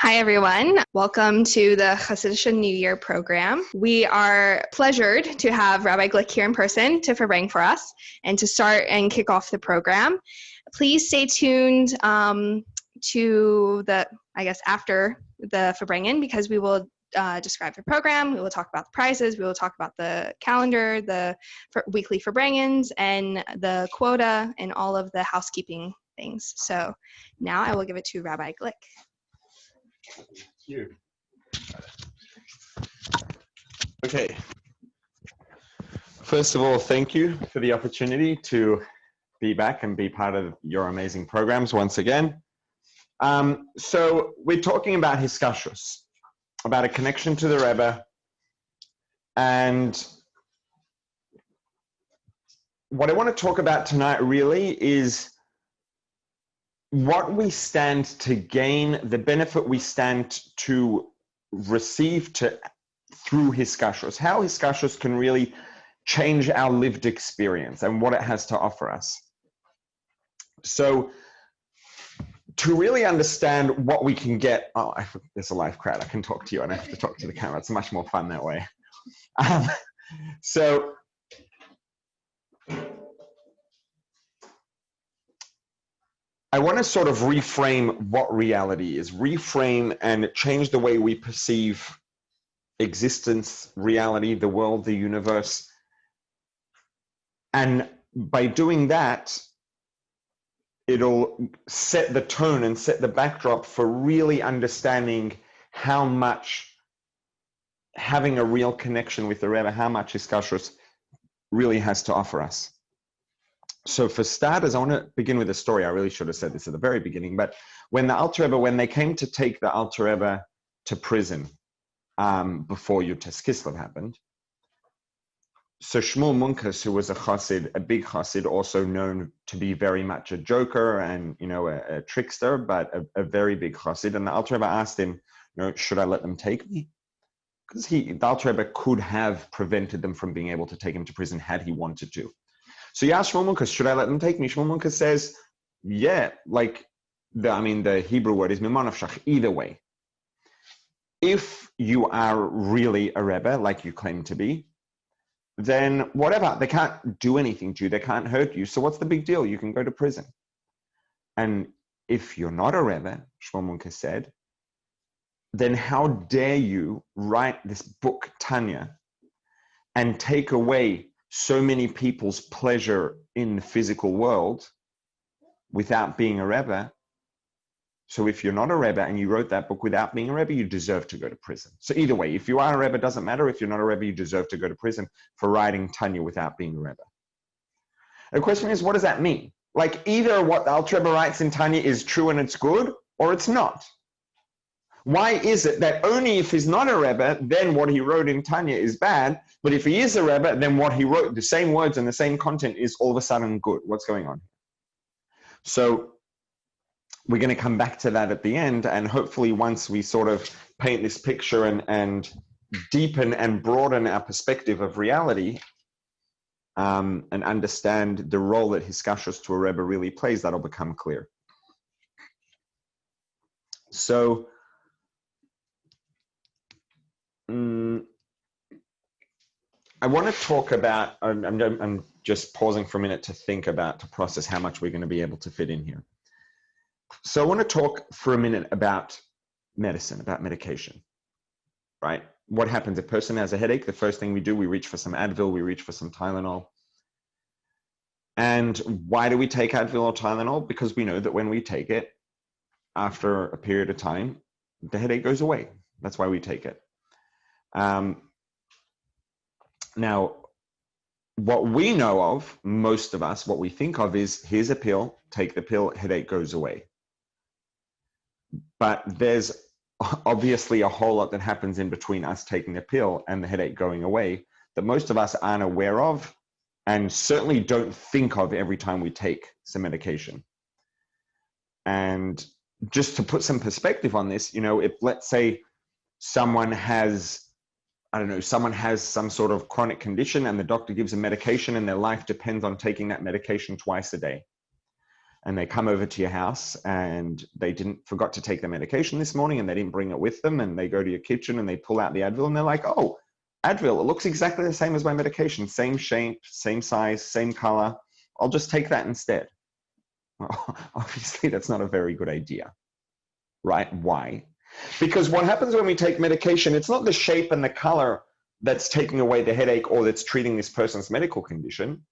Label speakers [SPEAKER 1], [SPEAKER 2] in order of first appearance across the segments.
[SPEAKER 1] Hi, everyone. Welcome to the Chassidishe New Year program. We are pleasured to have Rabbi Glick here in person to verbring for us and to start and kick off the program. Please stay tuned to the, after the verbringen, because we will describe the program, we will talk about the prizes, we will talk about the calendar, the weekly verbringens, and the quota, and all of the housekeeping things. So now I will give it to Rabbi Glick.
[SPEAKER 2] Thank you. Okay. First of all, thank you for the opportunity to be back and be part of your amazing programs once again. So we're talking about Hiskashus, about a connection to the Rebbe. And what I want to talk about tonight really is what we stand to gain, the benefit we stand to receive through Hiskashus, how Hiskashus can really change our lived experience and what it has to offer us. So to really understand what we can get, there's a live crowd, I can talk to you, I don't have to talk to the camera, it's much more fun that way. So I want to sort of reframe what reality is, reframe and change the way we perceive existence, reality, the world, the universe. And by doing that, it'll set the tone and set the backdrop for really understanding how much having a real connection with the Rebbe, how much Hiskashus really has to offer us. So for starters, I want to begin with a story. I really should have said this at the very beginning, but when the Alter Rebbe, when they came to take the Alter Rebbe to prison before Yud Tes Kislev happened, so Shmuel Munkus, who was a Chassid, a big Chassid, also known to be very much a joker and, a trickster, but a very big Chassid, and the Alter Rebbe asked him, should I let them take me? Because the Alter Rebbe could have prevented them from being able to take him to prison had he wanted to. So you ask Shmuel Munkus, should I let them take me? Shmuel Munkus says, yeah, the Hebrew word is mimanavshach, either way. If you are really a Rebbe, like you claim to be, then whatever, they can't do anything to you, they can't hurt you, so what's the big deal? You can go to prison. And if you're not a Rebbe, Shmuel Munkus said, then how dare you write this book, Tanya, and take away so many people's pleasure in the physical world without being a Rebbe? So if you're not a Rebbe and you wrote that book without being a Rebbe, you deserve to go to prison. So either way, if you are a Rebbe, it doesn't matter. If you're not a Rebbe, you deserve to go to prison for writing Tanya without being a Rebbe. The question is, what does that mean? Like, either what the Alter Rebbe writes in Tanya is true and it's good, or it's not. Why is it that only if he's not a Rebbe, then what he wrote in Tanya is bad, but if he is a Rebbe, then what he wrote, the same words and the same content, is all of a sudden good? What's going on? So we're going to come back to that at the end, and hopefully once we sort of paint this picture and deepen and broaden our perspective of reality and understand the role that Hiskashus to a Rebbe really plays, that'll become clear. So I want to talk about, I'm just pausing for a minute to process how much we're going to be able to fit in here. So I want to talk for a minute about medicine, about medication, right? What happens? A person has a headache. The first thing we do, we reach for some Advil, we reach for some Tylenol. And why do we take Advil or Tylenol? Because we know that when we take it, after a period of time, the headache goes away. That's why we take it. Now, what we know of, most of us, what we think of is, here's a pill, take the pill, headache goes away. But there's obviously a whole lot that happens in between us taking the pill and the headache going away that most of us aren't aware of and certainly don't think of every time we take some medication. And just to put some perspective on this, if let's say someone has some sort of chronic condition and the doctor gives them medication and their life depends on taking that medication twice a day. and they come over to your house and they forgot to take their medication this morning and they didn't bring it with them, and they go to your kitchen and they pull out the Advil and they're like, oh, Advil, it looks exactly the same as my medication, same shape, same size, same color. I'll just take that instead. Well, obviously, that's not a very good idea, right? Why? Because what happens when we take medication, it's not the shape and the color that's taking away the headache or that's treating this person's medical condition.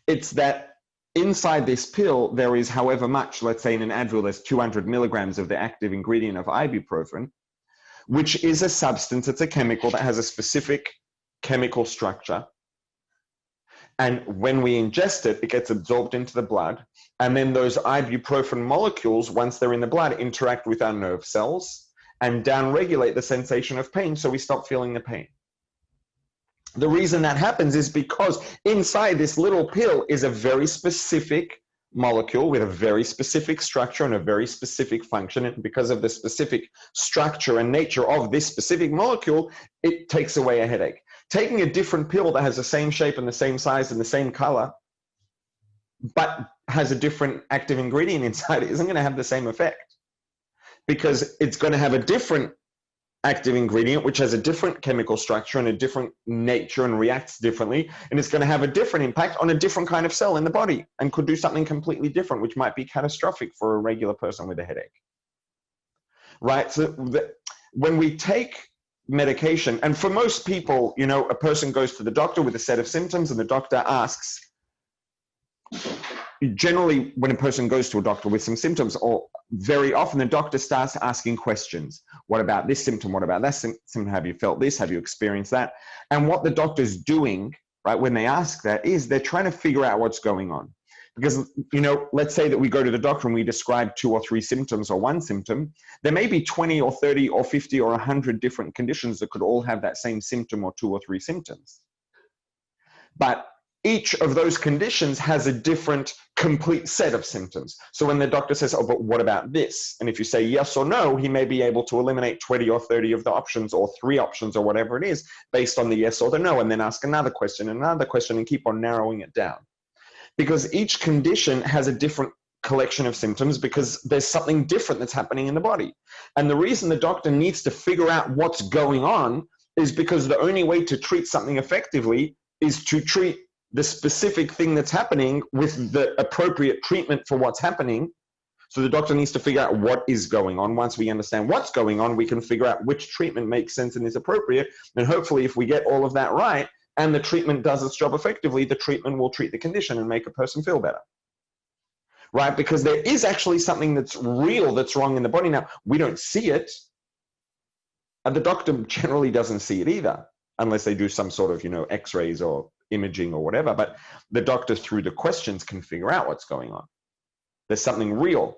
[SPEAKER 2] It's that inside this pill, there is however much, let's say in an Advil, there's 200 milligrams of the active ingredient of ibuprofen, which is a substance, it's a chemical that has a specific chemical structure. And when we ingest it, it gets absorbed into the blood. And then those ibuprofen molecules, once they're in the blood, interact with our nerve cells and downregulate the sensation of pain, so we stop feeling the pain. The reason that happens is because inside this little pill is a very specific molecule with a very specific structure and a very specific function. And because of the specific structure and nature of this specific molecule, it takes away a headache. Taking a different pill that has the same shape and the same size and the same color, but has a different active ingredient inside it, isn't going to have the same effect, because it's going to have a different active ingredient, which has a different chemical structure and a different nature and reacts differently. And it's going to have a different impact on a different kind of cell in the body and could do something completely different, which might be catastrophic for a regular person with a headache. Right? So when we take medication, and for most people, you know, a person goes to the doctor with a set of symptoms and the doctor asks, generally when a person goes to a doctor with some symptoms, or very often the doctor starts asking questions. What about this symptom? What about that symptom? Have you felt this? Have you experienced that? And what the doctor's doing, right, when they ask that, is they're trying to figure out what's going on. Because, you know, let's say that we go to the doctor and we describe 2 or 3 symptoms or 1 symptom. There may be 20 or 30 or 50 or 100 different conditions that could all have that same symptom or 2 or 3 symptoms. But each of those conditions has a different complete set of symptoms. So when the doctor says, oh, but what about this? And if you say yes or no, he may be able to eliminate 20 or 30 of the options or 3 options or whatever it is based on the yes or the no, and then ask another question and keep on narrowing it down. Because each condition has a different collection of symptoms because there's something different that's happening in the body. And the reason the doctor needs to figure out what's going on is because the only way to treat something effectively is to treat the specific thing that's happening with the appropriate treatment for what's happening. So the doctor needs to figure out what is going on. Once we understand what's going on, we can figure out which treatment makes sense and is appropriate. And hopefully if we get all of that right and the treatment does its job effectively, the treatment will treat the condition and make a person feel better. Right? Because there is actually something that's real that's wrong in the body. Now, we don't see it. And the doctor generally doesn't see it either, unless they do some sort of, you know, x-rays or imaging or whatever. But the doctor, through the questions, can figure out what's going on. There's something real.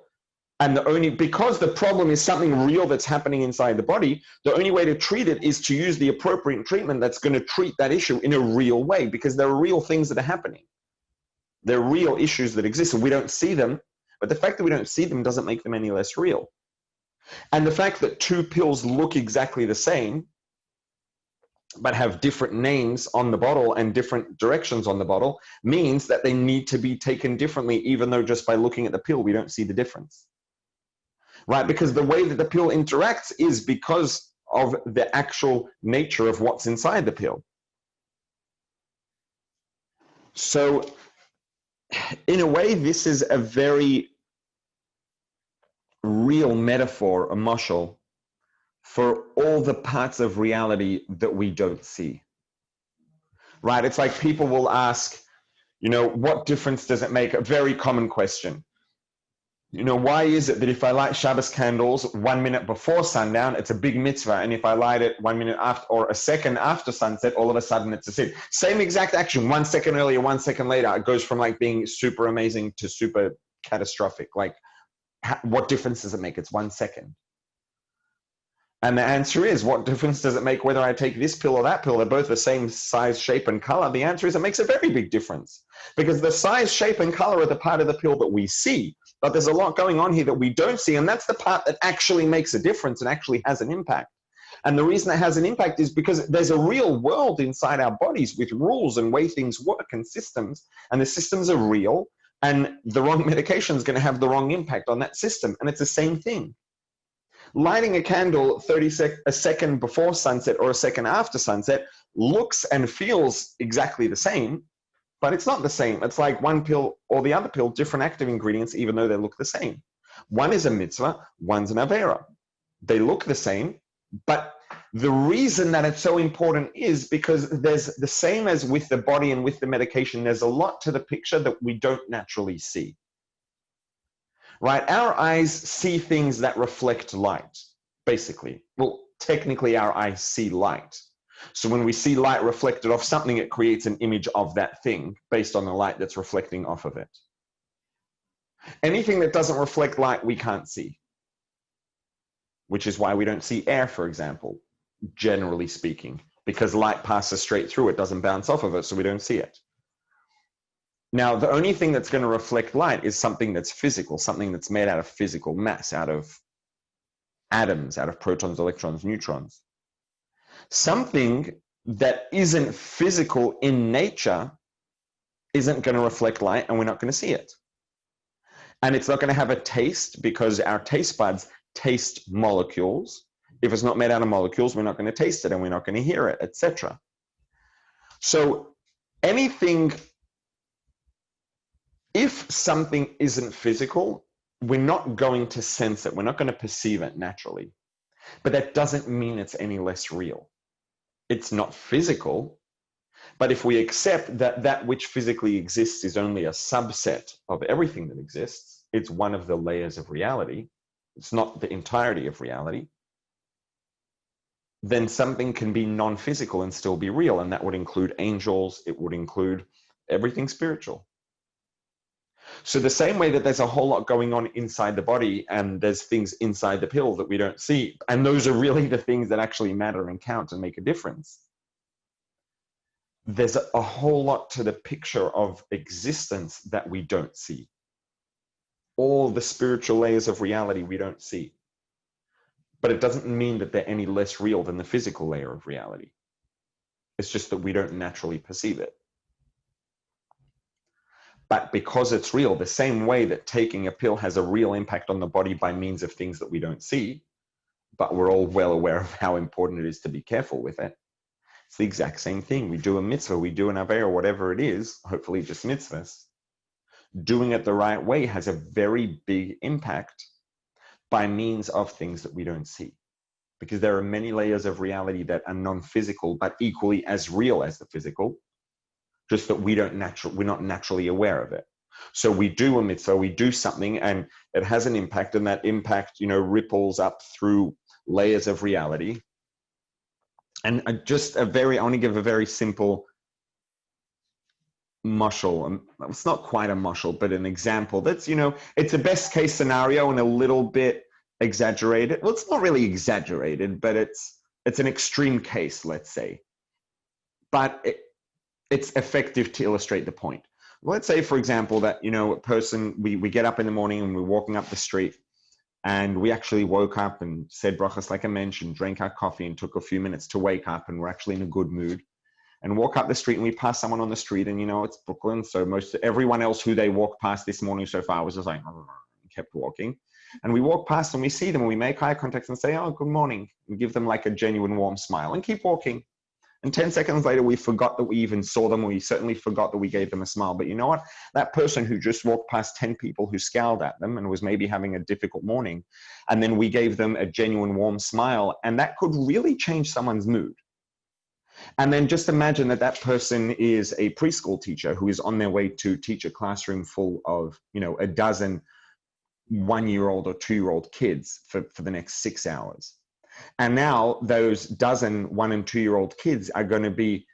[SPEAKER 2] And because the problem is something real that's happening inside the body, the only way to treat it is to use the appropriate treatment that's going to treat that issue in a real way, because there are real things that are happening. There are real issues that exist and we don't see them, but the fact that we don't see them doesn't make them any less real. And the fact that 2 pills look exactly the same, but have different names on the bottle and different directions on the bottle, means that they need to be taken differently, even though just by looking at the pill, we don't see the difference. Right? Because the way that the pill interacts is because of the actual nature of what's inside the pill. So in a way, this is a very real metaphor, a mashal, for all the parts of reality that we don't see. Right? It's like people will ask, you know, what difference does it make? A very common question. You know, why is it that if I light Shabbos candles 1 minute before sundown, it's a big mitzvah, and if I light it 1 minute after or a second after sunset, all of a sudden it's a sin? Same exact action, 1 second earlier, 1 second later, it goes from like being super amazing to super catastrophic. Like, what difference does it make? It's 1 second. And the answer is, what difference does it make whether I take this pill or that pill? They're both the same size, shape, and color. The answer is it makes a very big difference, because the size, shape, and color are the part of the pill that we see. But there's a lot going on here that we don't see, and that's the part that actually makes a difference and actually has an impact. And the reason it has an impact is because there's a real world inside our bodies with rules and way things work and systems, and the systems are real, And the wrong medication is going to have the wrong impact on that system. And it's the same thing. Lighting a candle a second before sunset or a second after sunset looks and feels exactly the same, but it's not the same. It's like one pill or the other pill, different active ingredients, even though they look the same. One is a mitzvah, one's an avera. They look the same, but the reason that it's so important is because there's the same as with the body and with the medication, there's a lot to the picture that we don't naturally see. Right? Our eyes see things that reflect light, basically. Well, technically our eyes see light. So when we see light reflected off something, it creates an image of that thing based on the light that's reflecting off of it. Anything that doesn't reflect light, we can't see. Which is why we don't see air, for example, generally speaking, because light passes straight through it, doesn't bounce off of it, so we don't see it. Now, the only thing that's going to reflect light is something that's physical, something that's made out of physical mass, out of atoms, out of protons, electrons, neutrons. Something that isn't physical in nature isn't going to reflect light, and we're not going to see it. And it's not going to have a taste because our taste buds taste molecules. If it's not made out of molecules, we're not going to taste it and we're not going to hear it, etc. So anything, if something isn't physical, we're not going to sense it. We're not going to perceive it naturally. But that doesn't mean it's any less real. It's not physical. But if we accept that that which physically exists is only a subset of everything that exists, it's one of the layers of reality, it's not the entirety of reality, then something can be non-physical and still be real. And that would include angels. It would include everything spiritual. So the same way that there's a whole lot going on inside the body and there's things inside the pill that we don't see, and those are really the things that actually matter and count and make a difference. There's a whole lot to the picture of existence that we don't see. All the spiritual layers of reality we don't see. But it doesn't mean that they're any less real than the physical layer of reality. It's just that we don't naturally perceive it. But because it's real, the same way that taking a pill has a real impact on the body by means of things that we don't see, but we're all well aware of how important it is to be careful with it. It's the exact same thing. We do a mitzvah, we do an avera, whatever it is, hopefully just mitzvahs. Doing it the right way has a very big impact by means of things that we don't see. Because there are many layers of reality that are non-physical, but equally as real as the physical, just that we're not naturally aware of it. So we do a mitzvah, we do something, and it has an impact, and that impact, ripples up through layers of reality. And I want to give a very simple mushal. It's not quite a mushal, but an example that's, it's a best case scenario and a little bit exaggerated. Well, it's not really exaggerated, but it's an extreme case, let's say. But it's effective to illustrate the point. Let's say, for example, that, a person, we get up in the morning and we're walking up the street and we actually woke up and said brachas like I mentioned, drank our coffee and took a few minutes to wake up, and we're actually in a good mood, and walk up the street and we pass someone on the street, and it's Brooklyn, so everyone else who they walked past this morning so far was just like, kept walking. And we walk past and we see them and we make eye contact and say, oh, good morning, and give them like a genuine warm smile and keep walking. And 10 seconds later, we forgot that we even saw them. We certainly forgot that we gave them a smile. But you know what? That person who just walked past 10 people who scowled at them and was maybe having a difficult morning, and then we gave them a genuine warm smile, and that could really change someone's mood. And then just imagine that that person is a preschool teacher who is on their way to teach a classroom full of, a dozen 1-year-old or 2-year-old kids for the next 6 hours. And now those dozen 1 and 2-year-old kids are going to be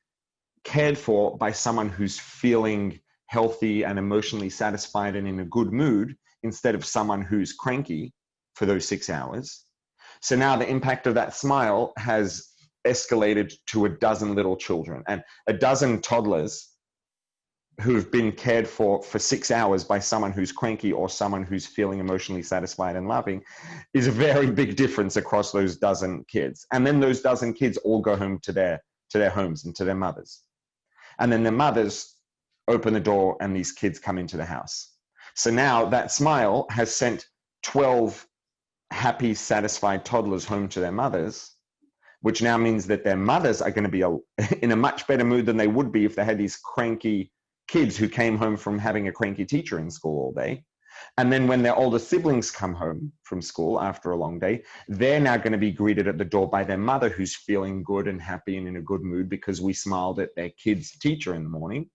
[SPEAKER 2] cared for by someone who's feeling healthy and emotionally satisfied and in a good mood, instead of someone who's cranky for those 6 hours. So now the impact of that smile has escalated to a dozen little children and a dozen toddlers who've been cared for 6 hours by someone who's cranky or someone who's feeling emotionally satisfied and loving is a very big difference across those dozen kids. And then those dozen kids all go home to their homes and to their mothers. And then their mothers open the door and these kids come into the house. So now that smile has sent 12 happy, satisfied toddlers home to their mothers, which now means that their mothers are going to be in a much better mood than they would be if they had these cranky kids who came home from having a cranky teacher in school all day. And then when their older siblings come home from school after a long day, they're now going to be greeted at the door by their mother, who's feeling good and happy and in a good mood because we smiled at their kid's teacher in the morning.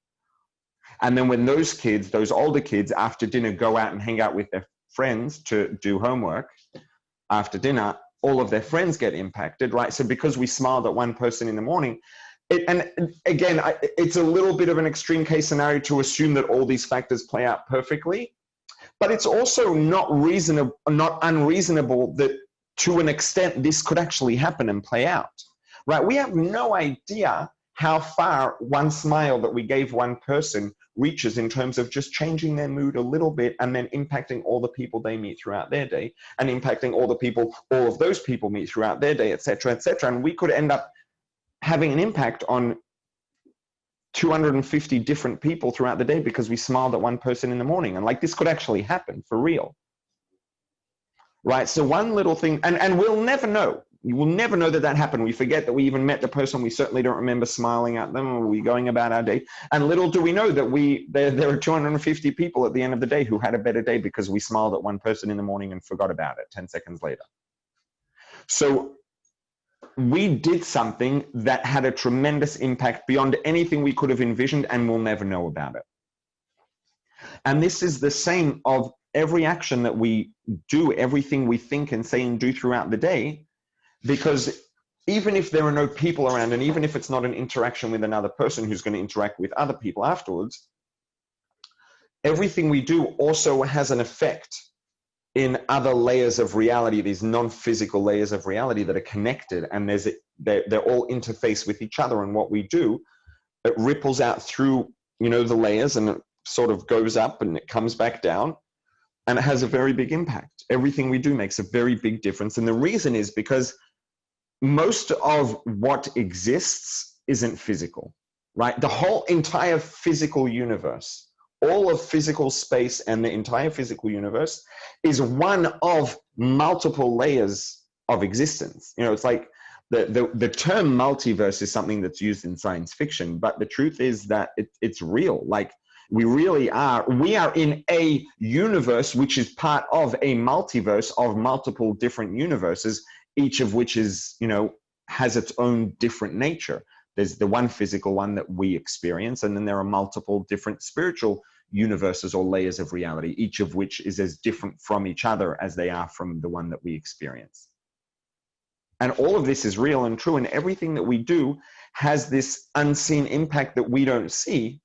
[SPEAKER 2] And then when those kids, those older kids, after dinner go out and hang out with their friends to do homework after dinner, all of their friends get impacted, right? So because we smiled at one person in the morning, and again, it's a little bit of an extreme case scenario to assume that all these factors play out perfectly, but it's also not unreasonable that to an extent this could actually happen and play out, right? We have no idea how far one smile that we gave one person reaches in terms of just changing their mood a little bit and then impacting all the people they meet throughout their day and impacting all of those people meet throughout their day, et cetera, et cetera. And we could end up having an impact on 250 different people throughout the day because we smiled at one person in the morning. And like, this could actually happen for real, right? So one little thing, and we'll never know. You will never know that that happened. We forget that we even met the person. We certainly don't remember smiling at them, or we going about our day. And little do we know that there are 250 people at the end of the day who had a better day because we smiled at one person in the morning and forgot about it 10 seconds later. So we did something that had a tremendous impact beyond anything we could have envisioned, and we'll never know about it. And this is the same of every action that we do, everything we think and say and do throughout the day. Because even if there are no people around, and even if it's not an interaction with another person who's going to interact with other people afterwards, everything we do also has an effect in other layers of reality, these non-physical layers of reality that are connected, and they're all interfaced with each other. And what we do, it ripples out through, the layers, and it sort of goes up and it comes back down, and it has a very big impact. Everything we do makes a very big difference. And the reason is because most of what exists isn't physical, right? The whole entire physical universe, all of physical space and the entire physical universe is one of multiple layers of existence. It's like the term multiverse is something that's used in science fiction, but the truth is that it's real. Like, we are in a universe which is part of a multiverse of multiple different universes, each of which is, has its own different nature. There's the one physical one that we experience, and then there are multiple different spiritual universes or layers of reality, each of which is as different from each other as they are from the one that we experience. And all of this is real and true, and everything that we do has this unseen impact that we don't see,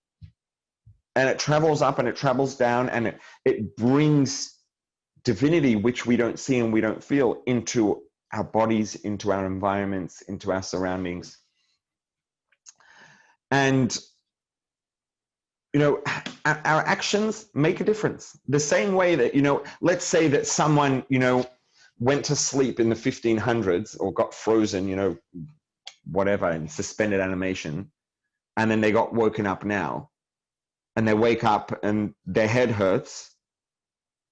[SPEAKER 2] and it travels up and it travels down, and it brings divinity, which we don't see and we don't feel, into our bodies, into our environments, into our surroundings. And, our actions make a difference. The same way that, let's say that someone, went to sleep in the 1500s or got frozen, whatever, in suspended animation, and then they got woken up now, and they wake up and their head hurts,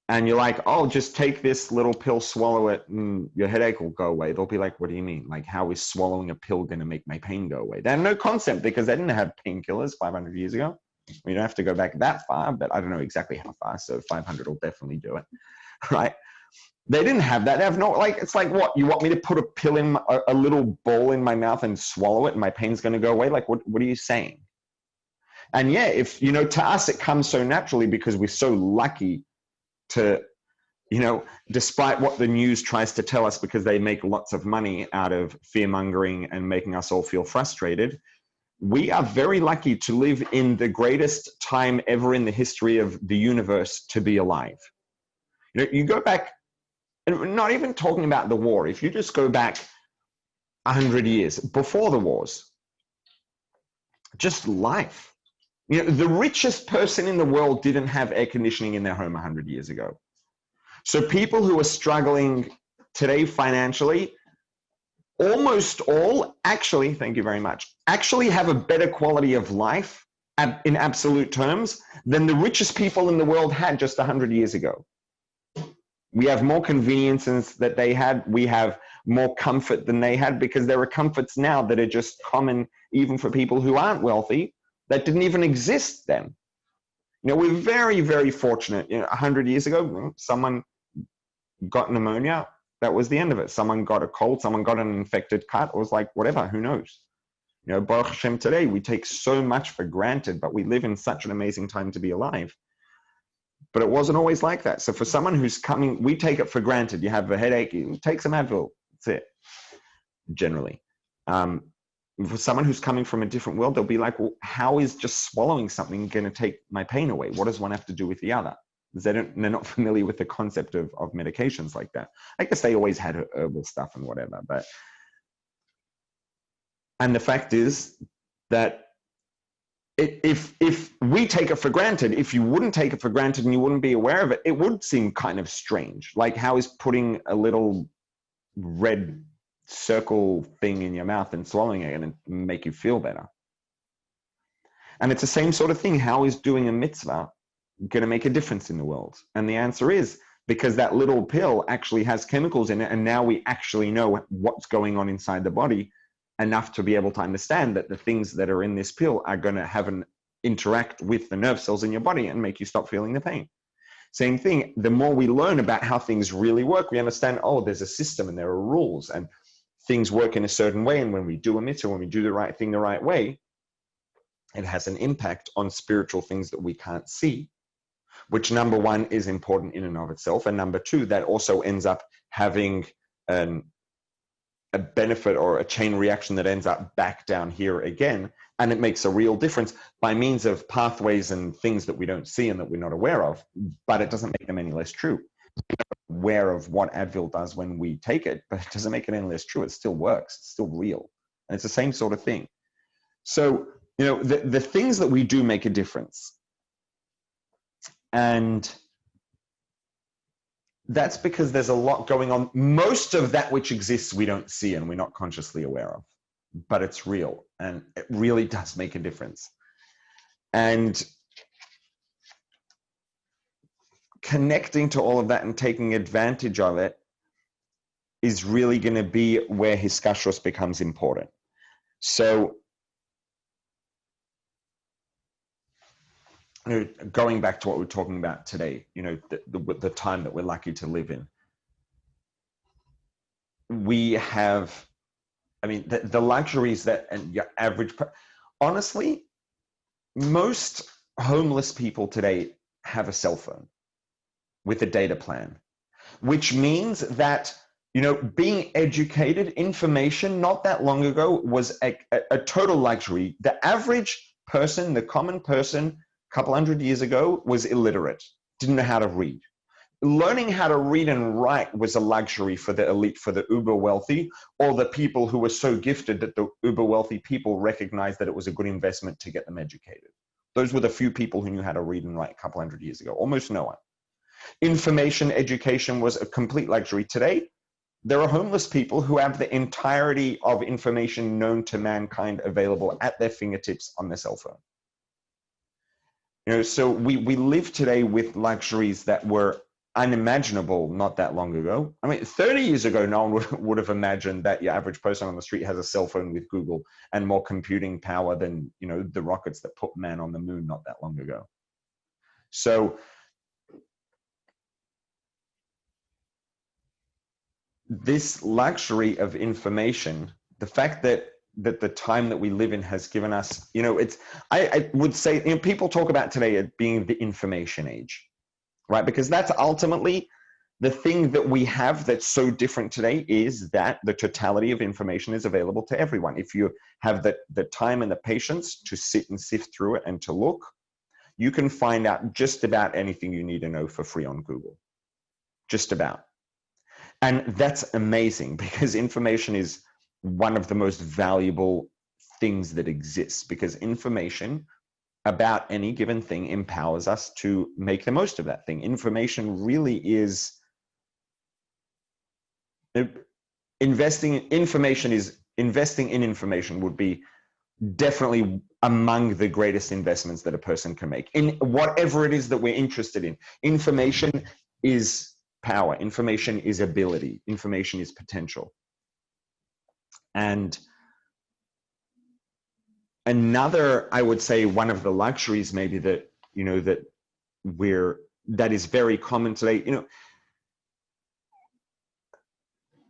[SPEAKER 2] and you're like, oh, just take this little pill, swallow it, and your headache will go away. They'll be like, what do you mean? Like, how is swallowing a pill going to make my pain go away? They have no concept, because they didn't have painkillers 500 years ago. We don't have to go back that far, but I don't know exactly how far, so 500 will definitely do it, right? They didn't have that. They have no, like, it's like, what? You want me to put a pill in, a little ball in my mouth and swallow it and my pain's going to go away? Like, what are you saying? And yeah, if, to us, it comes so naturally because we're so lucky to, despite what the news tries to tell us, because they make lots of money out of fear-mongering and making us all feel frustrated, we are very lucky to live in the greatest time ever in the history of the universe to be alive. You go back, and not even talking about the war, if you just go back 100 years before the wars, just life. The richest person in the world didn't have air conditioning in their home 100 years ago. So people who are struggling today financially, almost all, actually, thank you very much, actually have a better quality of life in absolute terms than the richest people in the world had just 100 years ago. We have more conveniences that they had. We have more comfort than they had, because there are comforts now that are just common even for people who aren't wealthy, that didn't even exist then. We're very, very fortunate. 100 years ago, someone got pneumonia. That was the end of it. Someone got a cold. Someone got an infected cut. It was like, whatever, who knows? Baruch Hashem, today we take so much for granted, but we live in such an amazing time to be alive. But it wasn't always like that. So for someone who's coming, we take it for granted. You have a headache, you take some Advil. That's it, generally. For someone who's coming from a different world, they'll be like, well, how is just swallowing something going to take my pain away? What does one have to do with the other? Because they're not familiar with the concept of medications like that. I guess they always had herbal stuff and whatever. And the fact is that if we take it for granted, if you wouldn't take it for granted and you wouldn't be aware of it, it would seem kind of strange. Like, how is putting a little red circle thing in your mouth and swallowing it and make you feel better? And it's the same sort of thing. How is doing a mitzvah going to make a difference in the world? And the answer is because that little pill actually has chemicals in it, and now we actually know what's going on inside the body enough to be able to understand that the things that are in this pill are going to have an interact with the nerve cells in your body and make you stop feeling the pain. Same thing, the more we learn about how things really work, we understand, oh, there's a system and there are rules and things work in a certain way. And when we do a mitzvah, when we do the right thing the right way, it has an impact on spiritual things that we can't see, which, number one, is important in and of itself. And number two, that also ends up having a benefit or a chain reaction that ends up back down here again. And it makes a real difference by means of pathways and things that we don't see and that we're not aware of, but it doesn't make them any less true. We're aware of what Advil does when we take it, but it doesn't make it any less true. It still works. It's still real. And it's the same sort of thing. So, the things that we do make a difference. And that's because there's a lot going on. Most of that which exists we don't see and we're not consciously aware of, but it's real and it really does make a difference. And connecting to all of that and taking advantage of it is really going to be where hiskashrus becomes important. So going back to what we're talking about today, the time that we're lucky to live in, we have, the luxuries that, and your average, honestly, most homeless people today have a cell phone with a data plan, which means that, being educated, information not that long ago was a total luxury. The average person, the common person, couple hundred years ago was illiterate, didn't know how to read. Learning how to read and write was a luxury for the elite, for the uber wealthy, or the people who were so gifted that the uber wealthy people recognized that it was a good investment to get them educated. Those were the few people who knew how to read and write a couple hundred years ago, almost no one. Information, education was a complete luxury. Today, there are homeless people who have the entirety of information known to mankind available at their fingertips on their cell phone. So we live today with luxuries that were unimaginable not that long ago. 30 years ago, no one would have imagined that your average person on the street has a cell phone with Google and more computing power than, the rockets that put man on the moon not that long ago. So this luxury of information, the fact that the time that we live in has given us, I would say, people talk about today it being the information age, right? Because that's ultimately the thing that we have that's so different today, is that the totality of information is available to everyone. If you have the time and the patience to sit and sift through it and to look, you can find out just about anything you need to know for free on Google, just about. And that's amazing, because information is one of the most valuable things that exists, because information about any given thing empowers us to make the most of that thing. Information really is investing in information would be definitely among the greatest investments that a person can make in whatever it is that we're interested in. Information is power. Information is ability. Information is potential. And another, I would say, one of the luxuries maybe that, that is very common today,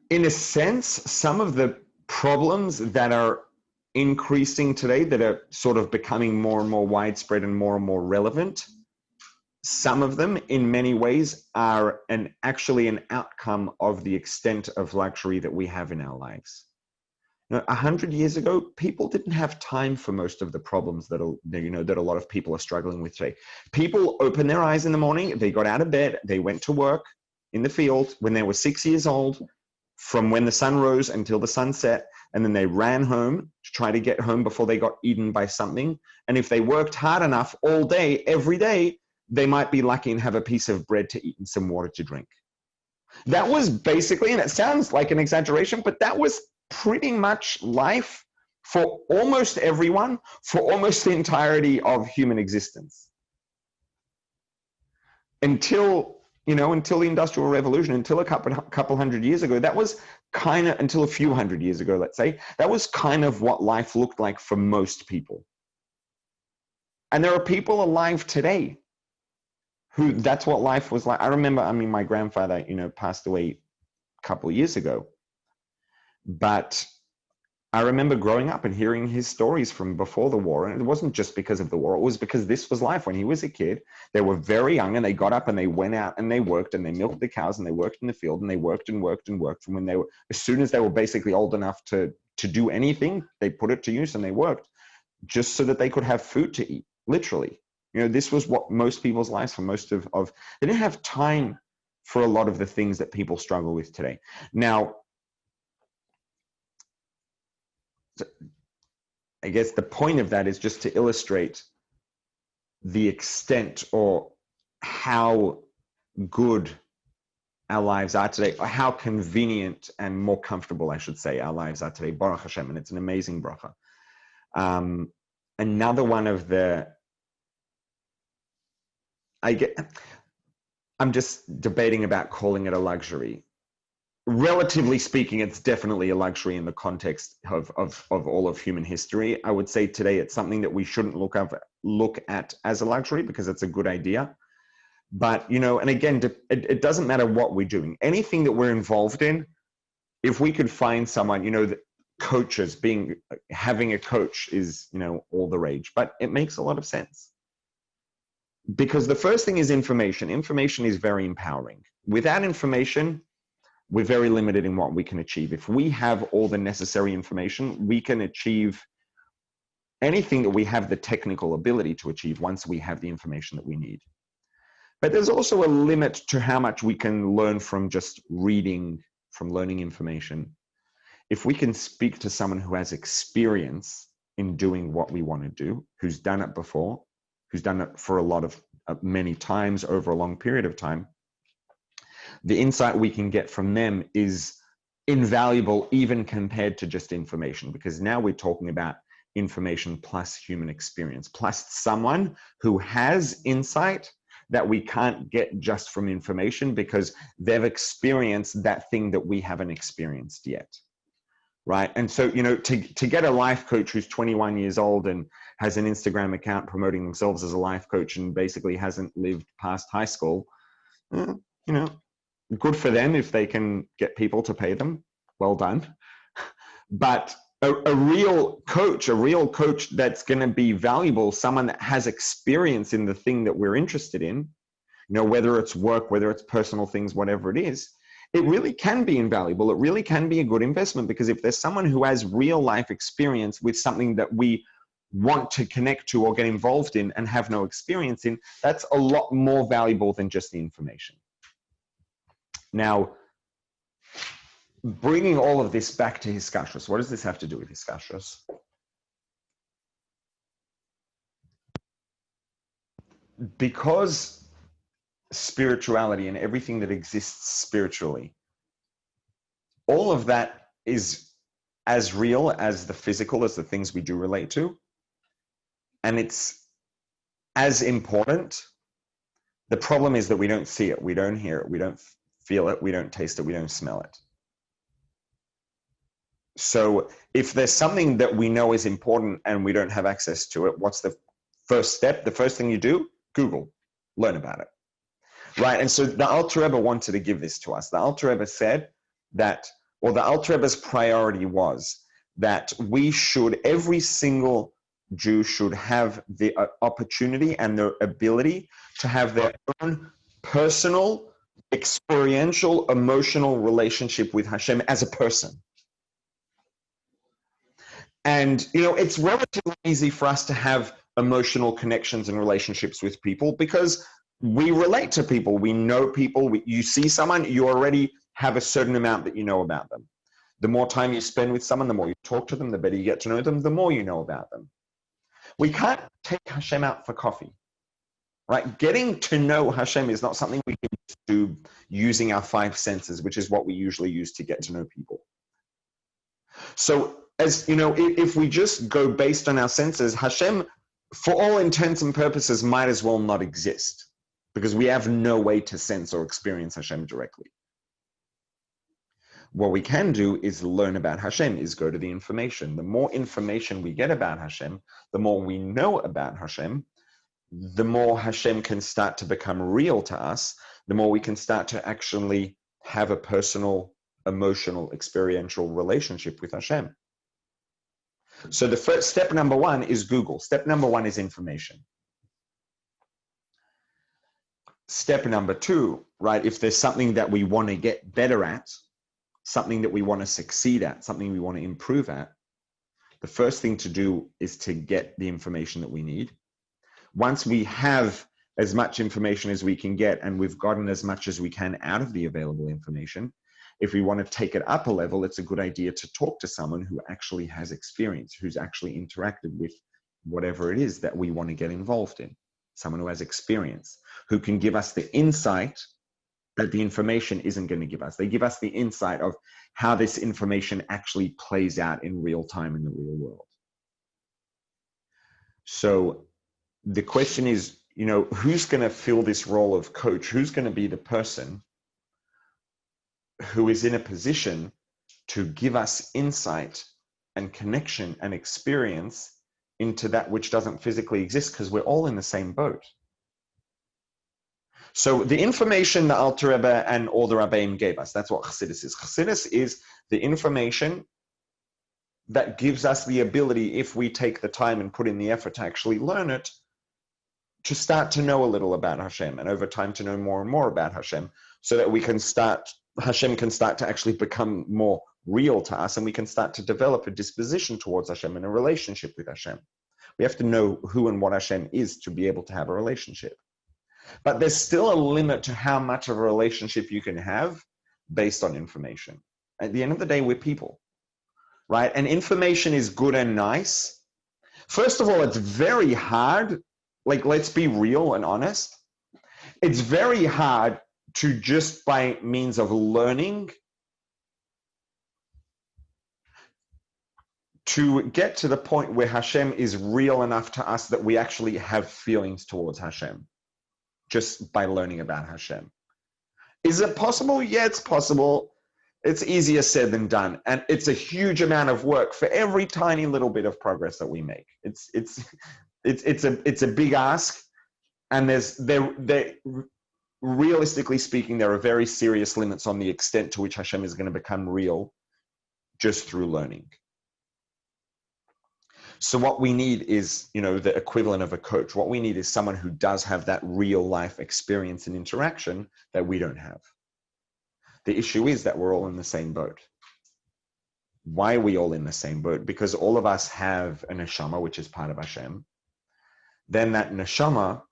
[SPEAKER 2] in a sense, some of the problems that are increasing today, that are sort of becoming more and more widespread and more relevant, some of them in many ways are actually an outcome of the extent of luxury that we have in our lives. 100 years ago, people didn't have time for most of the problems that a lot of people are struggling with today. People opened their eyes in the morning, they got out of bed, they went to work in the field when they were 6 years old, from when the sun rose until the sun set, and then they ran home to try to get home before they got eaten by something. And if they worked hard enough all day, every day, they might be lucky and have a piece of bread to eat and some water to drink. That was basically, and it sounds like an exaggeration, but that was pretty much life for almost everyone, for almost the entirety of human existence. Until the Industrial Revolution, until a couple hundred years ago, that was kind of, until a few hundred years ago, let's say, that was kind of what life looked like for most people. And there are people alive today who that's what life was like. I remember, my grandfather, passed away a couple of years ago. But I remember growing up and hearing his stories from before the war. And it wasn't just because of the war. It was because this was life. When he was a kid, they were very young and they got up and they went out and they worked and they milked the cows and they worked in the field and they worked and worked and worked from when they were, as soon as they were basically old enough to do anything, they put it to use and they worked just so that they could have food to eat, literally. This was what most people's lives, for most of they didn't have time for a lot of the things that people struggle with today. Now, I guess the point of that is just to illustrate the extent or how good our lives are today, or how convenient and more comfortable, I should say, our lives are today. Baruch Hashem, and it's an amazing bracha. Another one of the, I'm just debating about calling it a luxury. Relatively speaking, it's definitely a luxury in the context of all of human history. I would say today it's something that we shouldn't look at as a luxury, because it's a good idea. But, and again, it doesn't matter what we're doing. Anything that we're involved in, if we could find someone, that coaches, having a coach is, all the rage. But it makes a lot of sense. Because the first thing is information. Information is very empowering. Without information, we're very limited in what we can achieve. If we have all the necessary information, we can achieve anything that we have the technical ability to achieve once we have the information that we need. But there's also a limit to how much we can learn from just reading, from learning information. If we can speak to someone who has experience in doing what we want to do, who's done it before, who's done it for many times over a long period of time, the insight we can get from them is invaluable, even compared to just information, because now we're talking about information plus human experience, plus someone who has insight that we can't get just from information, because they've experienced that thing that we haven't experienced yet. Right. And so, to get a life coach who's 21 years old and has an Instagram account promoting themselves as a life coach and basically hasn't lived past high school, good for them if they can get people to pay them. Well done. But a real coach that's going to be valuable, someone that has experience in the thing that we're interested in, whether it's work, whether it's personal things, whatever it is, it really can be invaluable. It really can be a good investment, because if there's someone who has real life experience with something that we want to connect to or get involved in and have no experience in, that's a lot more valuable than just the information. Now, bringing all of this back to Hiskashrus, what does this have to do with Hiskashrus? Because spirituality and everything that exists spiritually, all of that is as real as the physical, as the things we do relate to. and it's as important. The problem is that we don't see it, we don't hear it, we don't feel it, we don't taste it, we don't smell it. So if there's something that we know is important and we don't have access to it, what's the first step? The first thing you do, Google, learn about it. Right, and so the Alter Rebbe wanted to give this to us. The Alter Rebbe said that, or the Alter Rebbe's priority was that we should, every single Jew should have the opportunity and the ability to have their own personal, experiential, emotional relationship with Hashem as a person. And, you know, it's relatively easy for us to have emotional connections and relationships with people because we relate to people, we know people, you see someone, you already have a certain amount that you know about them. The more time you spend with someone, the more you talk to them, the better you get to know them, the more you know about them. We can't take Hashem out for coffee, right? Getting to know Hashem is not something we can do using our 5 senses, which is what we usually use to get to know people. So, as you know, if we just go based on our senses, Hashem, for all intents and purposes, might as well not exist because we have no way to sense or experience Hashem directly. What we can do is learn about Hashem, is go to the information. The more information we get about Hashem, the more we know about Hashem, the more Hashem can start to become real to us, the more we can start to actually have a personal, emotional, experiential relationship with Hashem. So the first step number 1 is Google. Step number 1 is information. Step number 2, right? If there's something that we want to get better at, something that we want to succeed at, something we want to improve at, the first thing to do is to get the information that we need. Once we have as much information as we can get and we've gotten as much as we can out of the available information, if we want to take it up a level, it's a good idea to talk to someone who actually has experience, who's actually interacted with whatever it is that we want to get involved in. Someone who has experience, who can give us the insight that the information isn't going to give us. They give us the insight of how this information actually plays out in real time in the real world. So the question is, you know, who's going to fill this role of coach? Who's going to be the person who is in a position to give us insight and connection and experience into that which doesn't physically exist, because we're all in the same boat. So the information the Alter Rebbe and all the Rabbeim gave us, that's what Chassidus is. Chassidus is the information that gives us the ability, if we take the time and put in the effort to actually learn it, to start to know a little about Hashem, and over time to know more and more about Hashem, so that we can start, Hashem can start to actually become more real to us, and we can start to develop a disposition towards Hashem and a relationship with Hashem. We have to know who and what Hashem is to be able to have a relationship. But there's still a limit to how much of a relationship you can have based on information. At the end of the day, we're people, right? And information is good and nice. First of all, it's very hard. Like, let's be real and honest. It's very hard to just by means of learning to get to the point where Hashem is real enough to us that we actually have feelings towards Hashem, just by learning about Hashem. Is it possible? Yeah, it's possible. It's easier said than done. And it's a huge amount of work for every tiny little bit of progress that we make. It's a big ask. And realistically speaking, there are very serious limits on the extent to which Hashem is going to become real just through learning. So what we need is, you know, the equivalent of a coach. What we need is someone who does have that real life experience and interaction that we don't have. The issue is that we're all in the same boat. Why are we all in the same boat? Because all of us have a neshama, which is part of Hashem. Then that neshama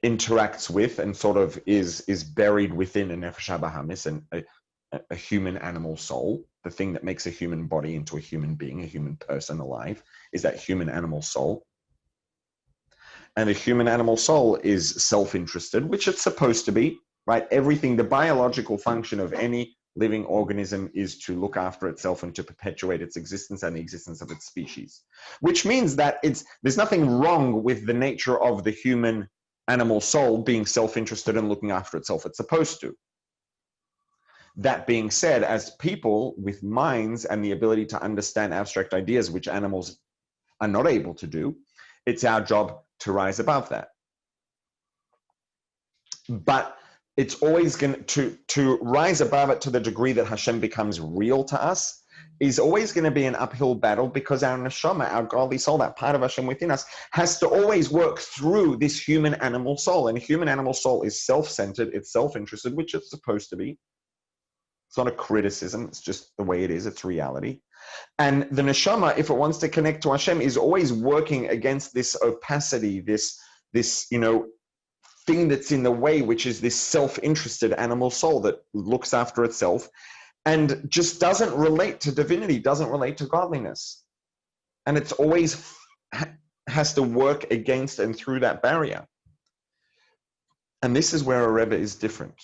[SPEAKER 2] interacts with and sort of is buried within a nefesh habahamis, and a human animal soul. The thing that makes a human body into a human being, a human person alive, is that human animal soul. And the human animal soul is self-interested, which it's supposed to be, right? Everything, the biological function of any living organism is to look after itself and to perpetuate its existence and the existence of its species. Which means that there's nothing wrong with the nature of the human animal soul being self-interested and looking after itself. It's supposed to. That being said, as people with minds and the ability to understand abstract ideas, which animals are not able to do, it's our job to rise above that. But it's always going to rise above it to the degree that Hashem becomes real to us is always going to be an uphill battle, because our neshama, our godly soul, that part of Hashem within us, has to always work through this human animal soul. And a human animal soul is self-centered, it's self-interested, which it's supposed to be. It's not a criticism, it's just the way it is, it's reality. And the neshama, if it wants to connect to Hashem, is always working against this opacity, this thing that's in the way, which is this self-interested animal soul that looks after itself and just doesn't relate to divinity, doesn't relate to godliness. And it's always has to work against and through that barrier. And this is where a Rebbe is different.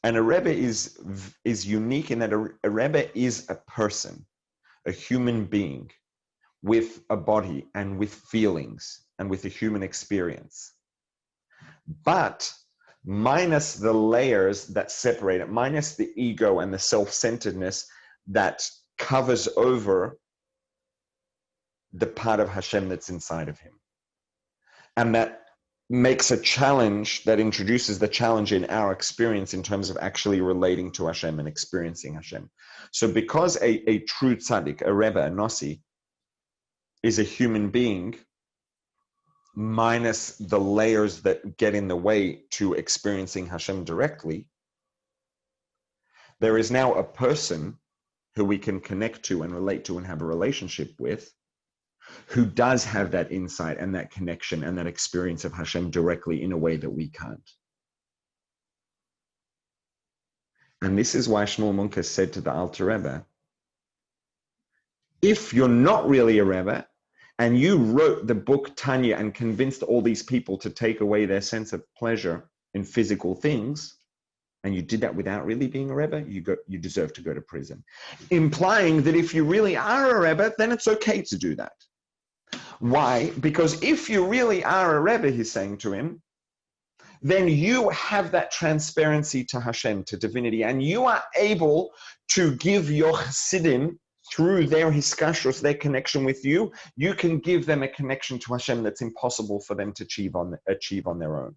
[SPEAKER 2] And a Rebbe is unique in that a Rebbe is a person, a human being with a body and with feelings and with a human experience. But minus the layers that separate it, minus the ego and the self-centeredness that covers over the part of Hashem that's inside of him. And that makes a challenge, that introduces the challenge in our experience in terms of actually relating to Hashem and experiencing Hashem. So because a true tzaddik, a Rebbe, a Nossi, is a human being, minus the layers that get in the way to experiencing Hashem directly, there is now a person who we can connect to and relate to and have a relationship with, who does have that insight and that connection and that experience of Hashem directly in a way that we can't. And this is why Shmuel Munker said to the Alter Rebbe, if you're not really a Rebbe, and you wrote the book Tanya and convinced all these people to take away their sense of pleasure in physical things, and you did that without really being a Rebbe, you deserve to go to prison. Implying that if you really are a Rebbe, then it's okay to do that. Why? Because if you really are a Rebbe, he's saying to him, then you have that transparency to Hashem, to divinity, and you are able to give your Chassidim, through their hiskashrus, their connection with you, you can give them a connection to Hashem that's impossible for them to achieve on their own.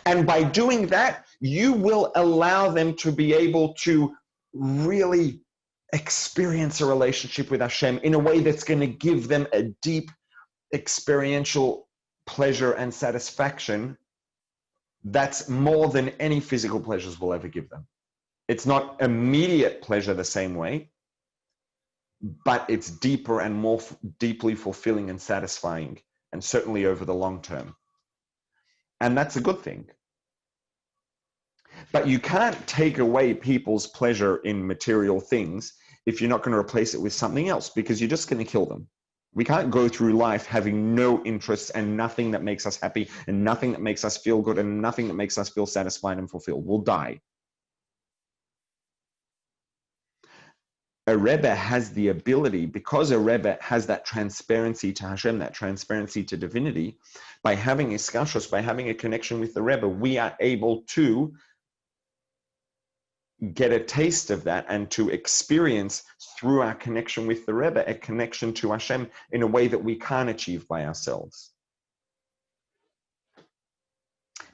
[SPEAKER 2] And by doing that, you will allow them to be able to really experience a relationship with Hashem in a way that's going to give them a deep experiential pleasure and satisfaction that's more than any physical pleasures will ever give them. It's not immediate pleasure the same way, but it's deeper and more deeply fulfilling and satisfying, and certainly over the long term. And that's a good thing. But you can't take away people's pleasure in material things if you're not going to replace it with something else, because you're just going to kill them. We can't go through life having no interests and nothing that makes us happy and nothing that makes us feel good and nothing that makes us feel satisfied and fulfilled. We'll die. A Rebbe has the ability, because a Rebbe has that transparency to Hashem, that transparency to divinity, by having iskashrus, by having a connection with the Rebbe, we are able to get a taste of that and to experience through our connection with the Rebbe a connection to Hashem in a way that we can't achieve by ourselves.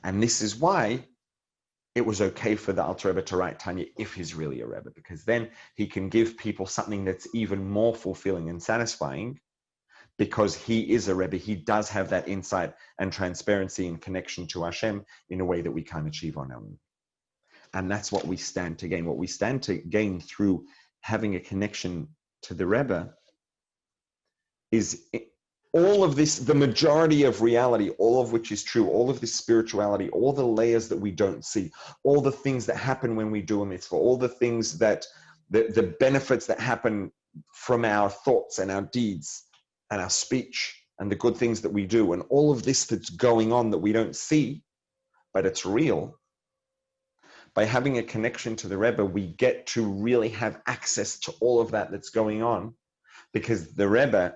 [SPEAKER 2] And this is why it was okay for the Alter Rebbe to write Tanya if he's really a Rebbe, because then he can give people something that's even more fulfilling and satisfying, because he is a Rebbe. He does have that insight and transparency and connection to Hashem in a way that we can't achieve on our own. And that's what we stand to gain. What we stand to gain through having a connection to the Rebbe is all of this, the majority of reality, all of which is true, all of this spirituality, all the layers that we don't see, all the things that happen when we do a mitzvah, all the things that, the benefits that happen from our thoughts and our deeds and our speech and the good things that we do, and all of this that's going on that we don't see, but it's real. by having a connection to the Rebbe, we get to really have access to all of that that's going on, because the Rebbe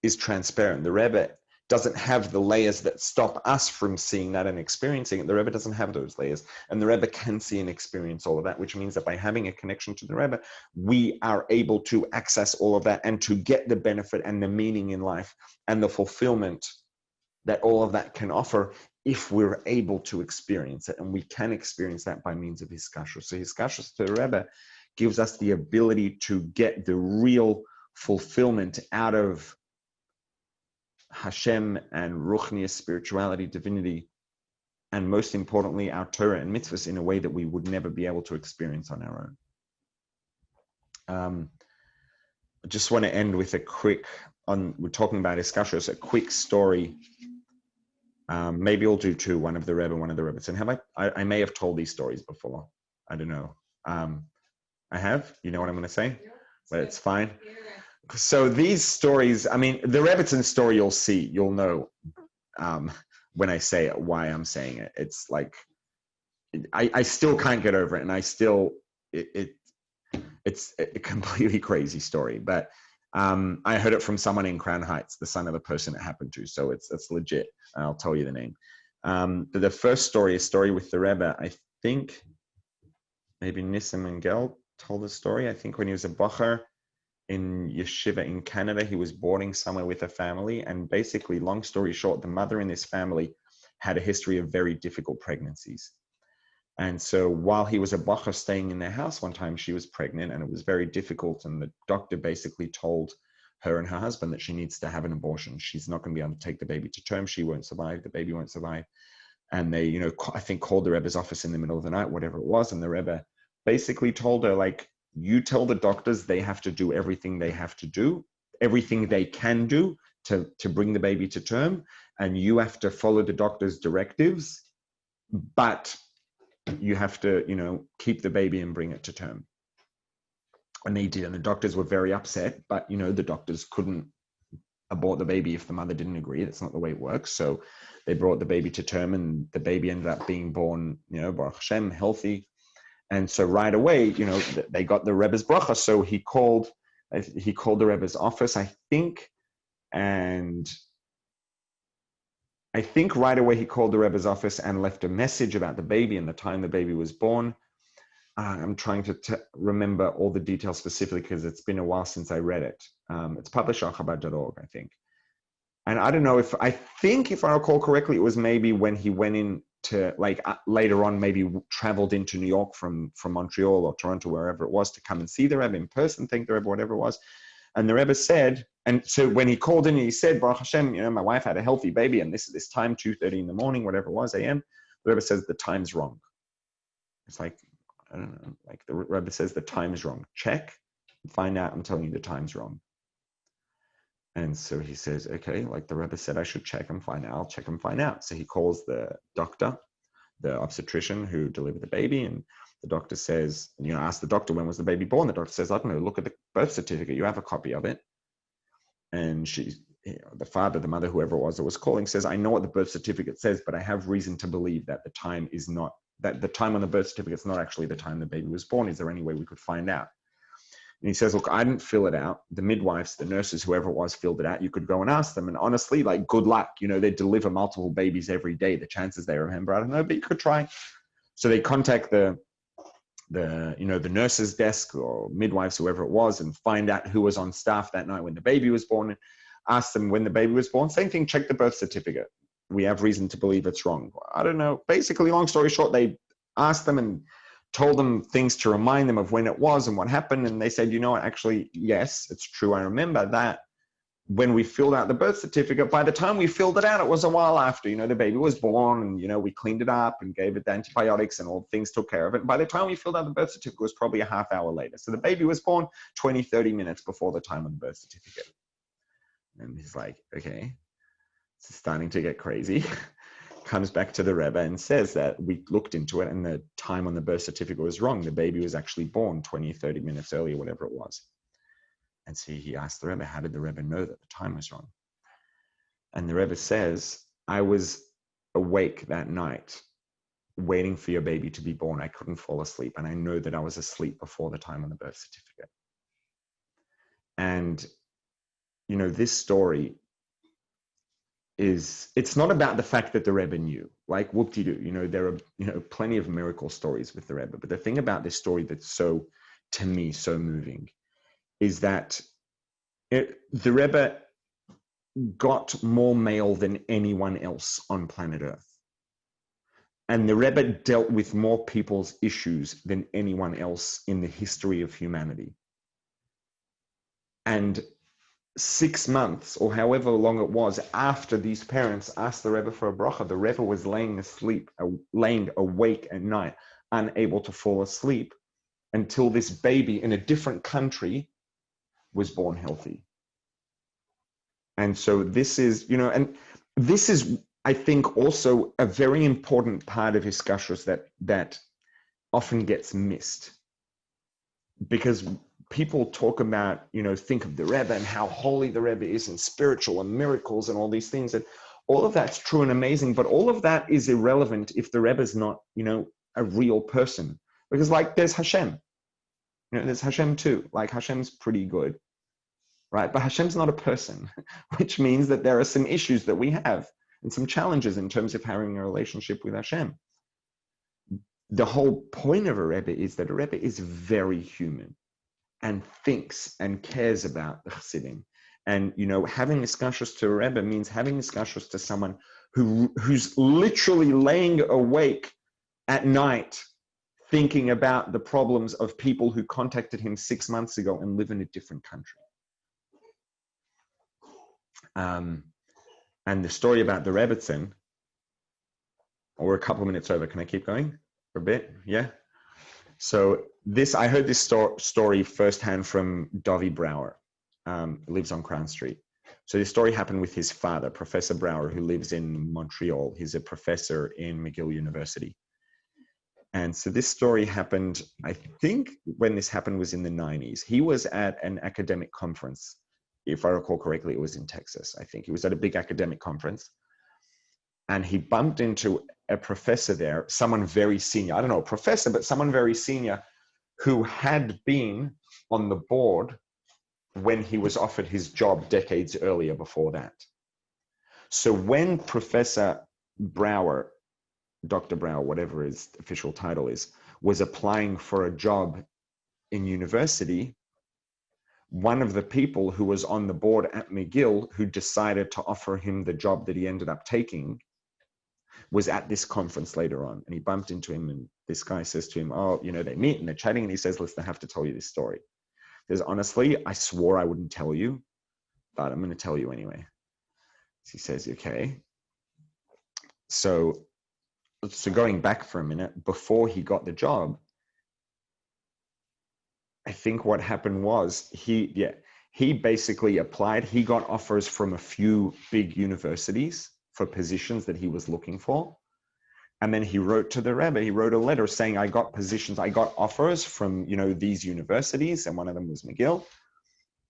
[SPEAKER 2] is transparent. The Rebbe doesn't have the layers that stop us from seeing that and experiencing it. The Rebbe doesn't have those layers, and the Rebbe can see and experience all of that, which means that by having a connection to the Rebbe, we are able to access all of that and to get the benefit and the meaning in life and the fulfillment that all of that can offer, if we're able to experience it. And we can experience that by means of his kashrus. So his kashrus to the Rebbe gives us the ability to get the real fulfillment out of Hashem and Ruchniya, spirituality, divinity, and most importantly, our Torah and mitzvahs, in a way that we would never be able to experience on our own. I just want to end with a quick, we're talking about Iskashros, a quick story. Maybe I'll do two, one of the Rebbe, one of the Rebbe's. And I may have told these stories before. I don't know. I have? You know what I'm going to say? But it's fine. So these stories, I mean, the Rebbetzin story, you'll know when I say it, why I'm saying it. It's like, I still can't get over it. And I still, it's a completely crazy story. But I heard it from someone in Crown Heights, the son of the person it happened to. So it's legit. I'll tell you the name. But the first story, a story with the Rebbe, I think maybe Nissim and Gel told the story. I think when he was a bocher in yeshiva in Canada, he was boarding somewhere with a family. And basically, long story short, the mother in this family had a history of very difficult pregnancies. And so while he was a bocher staying in their house one time, she was pregnant and it was very difficult. And the doctor basically told her and her husband that she needs to have an abortion. She's not going to be able to take the baby to term. She won't survive. The baby won't survive. And they, I think called the Rebbe's office in the middle of the night, whatever it was. And the Rebbe basically told her, like, you tell the doctors they have to do everything they have to do, everything they can do to bring the baby to term. And you have to follow the doctor's directives, but you have to, keep the baby and bring it to term. And they did. And the doctors were very upset, but, the doctors couldn't abort the baby if the mother didn't agree. That's not the way it works. So they brought the baby to term and the baby ended up being born, Baruch Hashem, healthy. And so right away, they got the Rebbe's bracha. So he called the Rebbe's office, I think. And I think right away he called the Rebbe's office and left a message about the baby and the time the baby was born. I'm trying to remember all the details specifically because it's been a while since I read it. It's published on Chabad.org, I think. And I don't know if I recall correctly, it was maybe when he went in to later on, maybe traveled into New York from Montreal or Toronto, wherever it was, to come and see the Rebbe in person, thank the Rebbe, whatever it was. And the Rebbe said, and so when he called in, he said, Baruch Hashem, my wife had a healthy baby, and this is this time, 2:30 in the morning, whatever it was, a.m. The Rebbe says the time's wrong. It's like, I don't know, like the Rebbe says the time's wrong. Check, find out, I'm telling you the time's wrong. And so he says, okay, like the Rebbe said, I should check and find out. I'll check and find out. So he calls the doctor, the obstetrician who delivered the baby. And the doctor says, ask the doctor, when was the baby born? The doctor says, I don't know, look at the birth certificate. You have a copy of it. And the father, the mother, whoever it was that was calling, says, I know what the birth certificate says, but I have reason to believe that the time on the birth certificate is not actually the time the baby was born. Is there any way we could find out? And he says, look, I didn't fill it out. The midwives, the nurses, whoever it was, filled it out. You could go and ask them. And honestly, like, good luck. They deliver multiple babies every day. The chances they remember, I don't know, but you could try. So they contact the nurse's desk or midwives, whoever it was, and find out who was on staff that night when the baby was born. And ask them when the baby was born. Same thing, check the birth certificate. We have reason to believe it's wrong. I don't know. Basically, long story short, they asked them and told them things to remind them of when it was and what happened. And they said, actually, yes, it's true. I remember that when we filled out the birth certificate, by the time we filled it out, it was a while after, the baby was born and, we cleaned it up and gave it the antibiotics and all things took care of it. And by the time we filled out the birth certificate, it was probably a half hour later. So the baby was born 20, 30 minutes before the time of the birth certificate. And he's like, okay, it's starting to get crazy. Comes back to the Rebbe and says that we looked into it and the time on the birth certificate was wrong. The baby was actually born 20, 30 minutes earlier, whatever it was. And so he asked the Rebbe, how did the Rebbe know that the time was wrong? And the Rebbe says, I was awake that night waiting for your baby to be born, I couldn't fall asleep. And I know that I was asleep before the time on the birth certificate. And, you know, this story it's not about the fact that the Rebbe knew, like whoop-de-doo, you know, there are, you know, plenty of miracle stories with the Rebbe. But the thing about this story that's so, to me, so moving is that the Rebbe got more mail than anyone else on planet Earth. And the Rebbe dealt with more people's issues than anyone else in the history of humanity. And 6 months, or however long it was, after these parents asked the Rebbe for a bracha, the Rebbe was laying awake at night, unable to fall asleep, until this baby in a different country was born healthy. And so this is, you know, and this is, I think, also a very important part of Hiskashrus that often gets missed. Because people talk about, you know, think of the Rebbe and how holy the Rebbe is and spiritual and miracles and all these things. And all of that's true and amazing, but all of that is irrelevant if the Rebbe is not, you know, a real person. Because like there's Hashem, you know, there's Hashem too. Like Hashem's pretty good, right? But Hashem's not a person, which means that there are some issues that we have and some challenges in terms of having a relationship with Hashem. The whole point of a Rebbe is that a Rebbe is very human and thinks and cares about the Chassidim. And, you know, having Hiskashrus to a Rebbe means having Hiskashrus to someone who's literally laying awake at night thinking about the problems of people who contacted him 6 months ago and live in a different country. And the story about the Rebbetzin, we're a couple of minutes over. Can I keep going for a bit? Yeah. So I heard this story firsthand from Dovi Brower, lives on Crown Street. So this story happened with his father, Professor Brower, who lives in Montreal. He's a professor in McGill University. And so this story happened, I think when this happened was in the 90s. He was at an academic conference. If I recall correctly, it was in Texas, I think. He was at a big academic conference. And he bumped into a professor there, someone very senior. I don't know, a professor, but someone very senior who had been on the board when he was offered his job decades earlier before that. So when Professor Brower, Dr. Brower, whatever his official title is, was applying for a job in university, one of the people who was on the board at McGill who decided to offer him the job that he ended up taking was at this conference later on. And he bumped into him, and this guy says to him, oh, you know, they meet and they're chatting, and he says, listen, I have to tell you this story. He says, honestly, I swore I wouldn't tell you, but I'm going to tell you anyway. So he says, okay. So going back for a minute, before he got the job, I think what happened was he basically applied. He got offers from a few big universities for positions that he was looking for. And then he wrote to the Rebbe, he wrote a letter saying, I got offers from, you know, these universities, and one of them was McGill.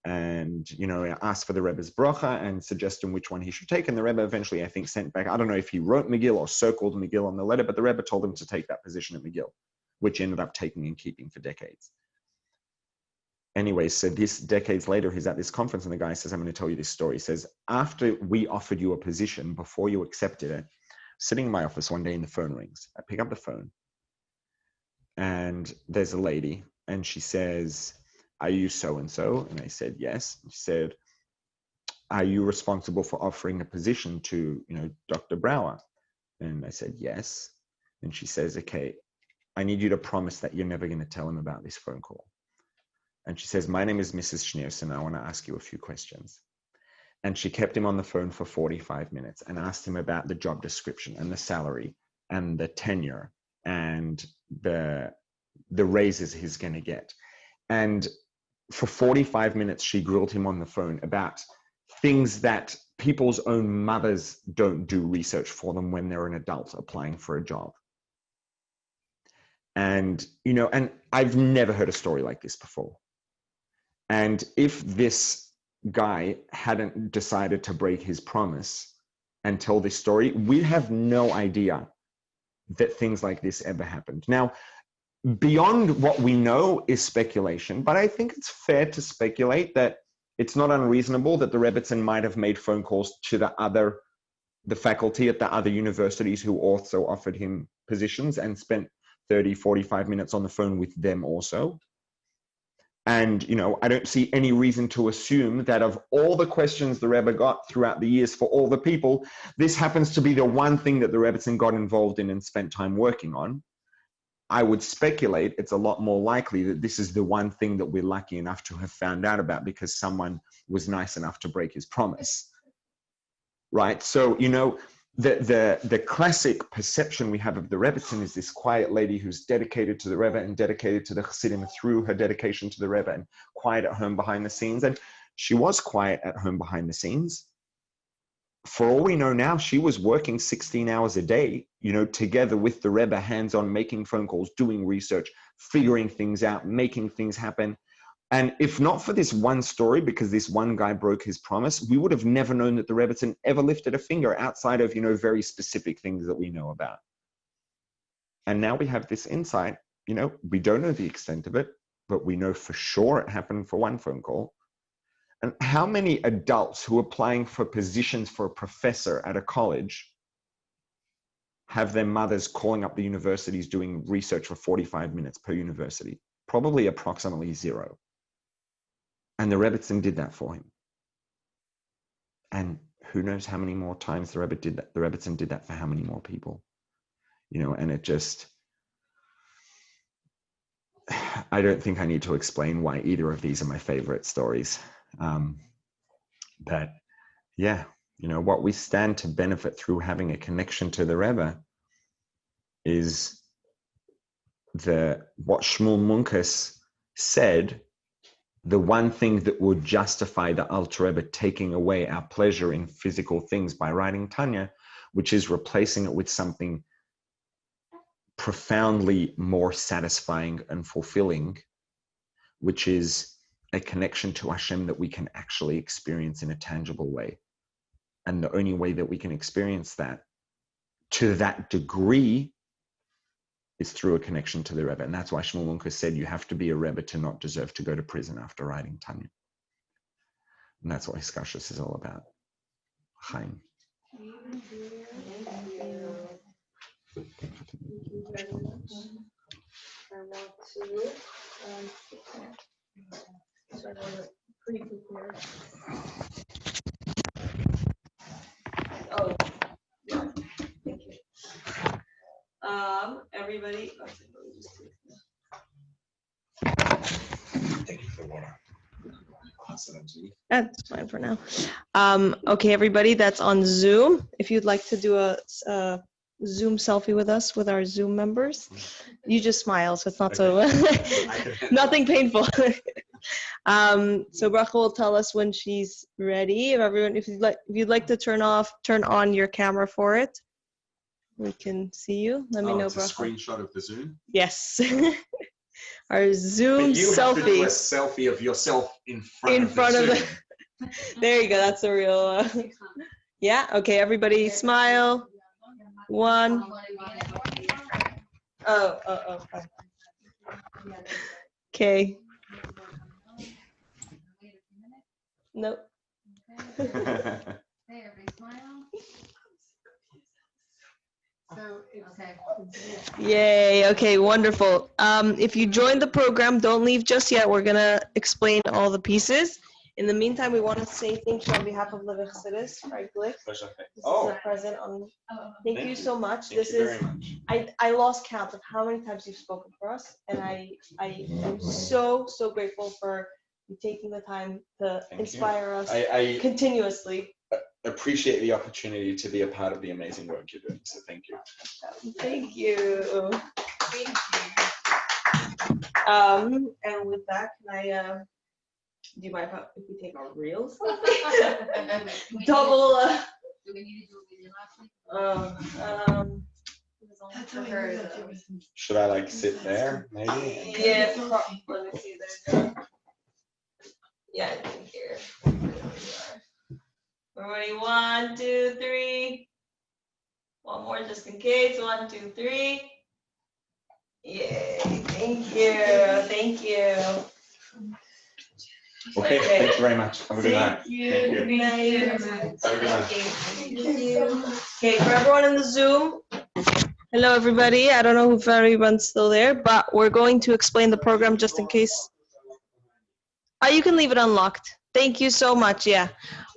[SPEAKER 2] And, you know, I asked for the Rebbe's bracha and suggested which one he should take. And the Rebbe eventually, I think, sent back, I don't know if he wrote McGill or circled McGill on the letter, but the Rebbe told him to take that position at McGill, which ended up taking and keeping for decades. Anyway, so this decades later, he's at this conference and the guy says, I'm going to tell you this story. He says, after we offered you a position, before you accepted it, sitting in my office one day and the phone rings. I pick up the phone and there's a lady and she says, are you so-and-so? And I said, yes. And she said, are you responsible for offering a position to, you know, Dr. Brower? And I said, yes. And she says, okay, I need you to promise that you're never going to tell him about this phone call. And she says, my name is Mrs. Schneerson. I want to ask you a few questions. And she kept him on the phone for 45 minutes and asked him about the job description and the salary and the tenure and the raises he's going to get. And for 45 minutes, she grilled him on the phone about things that people's own mothers don't do research for them when they're an adult applying for a job. And, you know, and I've never heard a story like this before. And if this guy hadn't decided to break his promise and tell this story, we have no idea that things like this ever happened. Now, beyond what we know is speculation, but I think it's fair to speculate that it's not unreasonable that the Rebbitzin might have made phone calls to the faculty at the other universities who also offered him positions and spent 30, 45 minutes on the phone with them also. And, I don't see any reason to assume that of all the questions the Rebbe got throughout the years for all the people, this happens to be the one thing that the Rebbitzin got involved in and spent time working on. I would speculate it's a lot more likely that this is the one thing that we're lucky enough to have found out about because someone was nice enough to break his promise, right? So, the classic perception we have of the Rebbitzin is this quiet lady who's dedicated to the Rebbe and dedicated to the Chassidim through her dedication to the Rebbe and quiet at home behind the scenes. And she was quiet at home behind the scenes. For all we know now, she was working 16 hours a day, together with the Rebbe, hands-on, making phone calls, doing research, figuring things out, making things happen. And if not for this one story, because this one guy broke his promise, we would have never known that the Rebbitzin ever lifted a finger outside of, very specific things that we know about. And now we have this insight, we don't know the extent of it, but we know for sure it happened for one phone call. And how many adults who are applying for positions for a professor at a college have their mothers calling up the universities doing research for 45 minutes per university? Probably approximately zero. And the Rebbitzin did that for him. And who knows how many more times the Rebbitzin did that for how many more people. And it just, I don't think I need to explain why either of these are my favorite stories. But yeah, what we stand to benefit through having a connection to the Rebbe is what Shmuel Munkus said, the one thing that would justify the Alter Rebbe taking away our pleasure in physical things by writing Tanya, which is replacing it with something profoundly more satisfying and fulfilling, which is a connection to Hashem that we can actually experience in a tangible way. And the only way that we can experience that to that degree is through a connection to the Rebbe. And that's why Shmuel Munkus said you have to be a Rebbe to not deserve to go to prison after writing Tanya. And that's what Chassidus is all about. Chaim.
[SPEAKER 3] Oh, yeah. Thank you. Everybody.
[SPEAKER 2] Thank you for the water.
[SPEAKER 3] That's fine for now. Okay, everybody that's on Zoom, if you'd like to do a Zoom selfie with us, with our Zoom members, you just smile, so it's not so, nothing painful. So Bracha will tell us when she's ready. If you'd like to turn on your camera for it, we can see you. Let me know,
[SPEAKER 2] Bracha.
[SPEAKER 3] It's
[SPEAKER 2] a screenshot of the Zoom?
[SPEAKER 3] Yes. Our Zoom
[SPEAKER 2] but you
[SPEAKER 3] selfie.
[SPEAKER 2] Have to do a selfie of yourself in front of the Zoom.
[SPEAKER 3] There you go. That's a real. Yeah. Okay. Everybody, smile. One. Oh. Okay. Nope.
[SPEAKER 4] Hey, everybody smile. So, okay.
[SPEAKER 3] Yay. Okay, wonderful. If you joined the program, don't leave just yet. We're going to explain all the pieces. In the meantime, we want to say thank you on behalf of the Chassidus, Rabbi Glick. This is a present on. Thank you so much.
[SPEAKER 2] Thank you very much.
[SPEAKER 3] I lost count of how many times you've spoken for us, and I am so grateful for you taking the time to inspire us
[SPEAKER 2] I
[SPEAKER 3] continuously.
[SPEAKER 2] Appreciate the opportunity to be a part of the amazing work you're doing. So thank you.
[SPEAKER 3] Thank you. And with that, can I? Do you mind if we take our reels? Double.
[SPEAKER 4] Do we need to do a video last week?
[SPEAKER 2] Should I sit there, maybe?
[SPEAKER 3] Yeah, let me see there. Yeah, I think here. Everybody, 1, 2, 3. 1. One more just in case. 1, 2, 3. Yay. Thank you. Thank you.
[SPEAKER 2] Okay, thank you very much. Have a good night.
[SPEAKER 3] Thank you.
[SPEAKER 2] Thank you.
[SPEAKER 3] Good night.
[SPEAKER 2] Have a good night.
[SPEAKER 3] Thank you. Okay, for everyone in the Zoom, hello everybody. I don't know if everyone's still there, but we're going to explain the program just in case. Oh, you can leave it unlocked. Thank you so much. Yeah.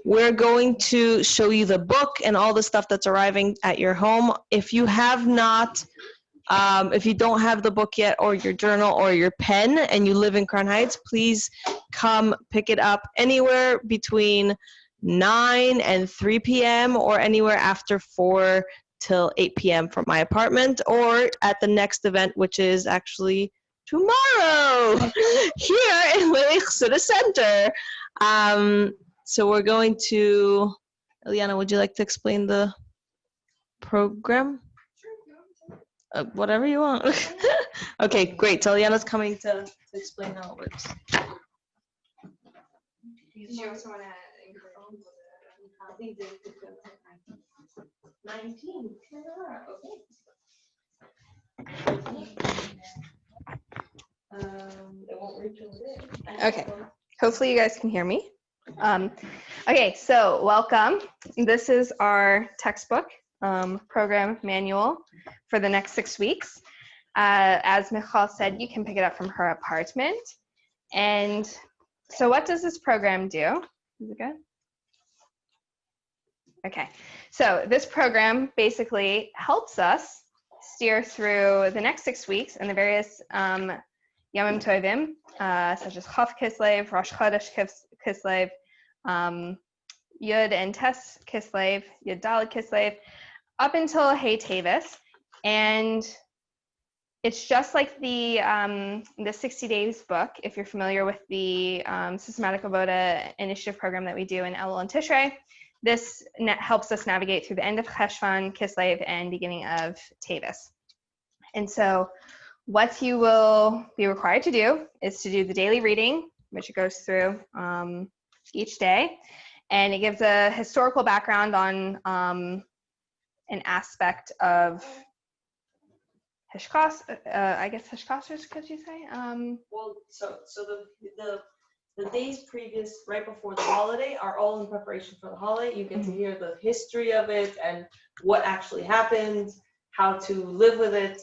[SPEAKER 3] We're going to show you the book and all the stuff that's arriving at your home. If you have not, if you don't have the book yet, or your journal or your pen, and you live in Crown Heights, please come pick it up anywhere between 9 and 3 p.m. or anywhere after 4 till 8 p.m. from my apartment, or at the next event, which is actually tomorrow here in the Chassidus Center. So we're going to, Eliana, would you like to explain the program? Whatever you want. Okay, great. So Eliana's coming to explain how it works.
[SPEAKER 1] Did you also want to
[SPEAKER 3] 19. It won't reach over there.
[SPEAKER 1] Okay. Hopefully you guys can hear me. Okay, so welcome. This is our textbook program manual for the next 6 weeks. As Michal said, you can pick it up from her apartment. And so what does this program do? Is it good? Okay, so this program basically helps us steer through the next 6 weeks and the various Yomim Tovim, such as Chav Kislev, Rosh Chodesh Kislev, Yud and Tes Kislev, Yud Dalet Kislev, up until Hey Tevis. And it's just like the 60 Days book, if you're familiar with the Systematic Avoda initiative program that we do in Elul and Tishrei. This helps us navigate through the end of Cheshvan, Kislev, and beginning of Tevis. And so what you will be required to do is to do the daily reading, which it goes through each day. And it gives a historical background on an aspect of Hishkas, I guess Hishkas, could you say?
[SPEAKER 3] Well, so the days previous, right before the holiday, are all in preparation for the holiday. You get to hear the history of it and what actually happened, how to live with it.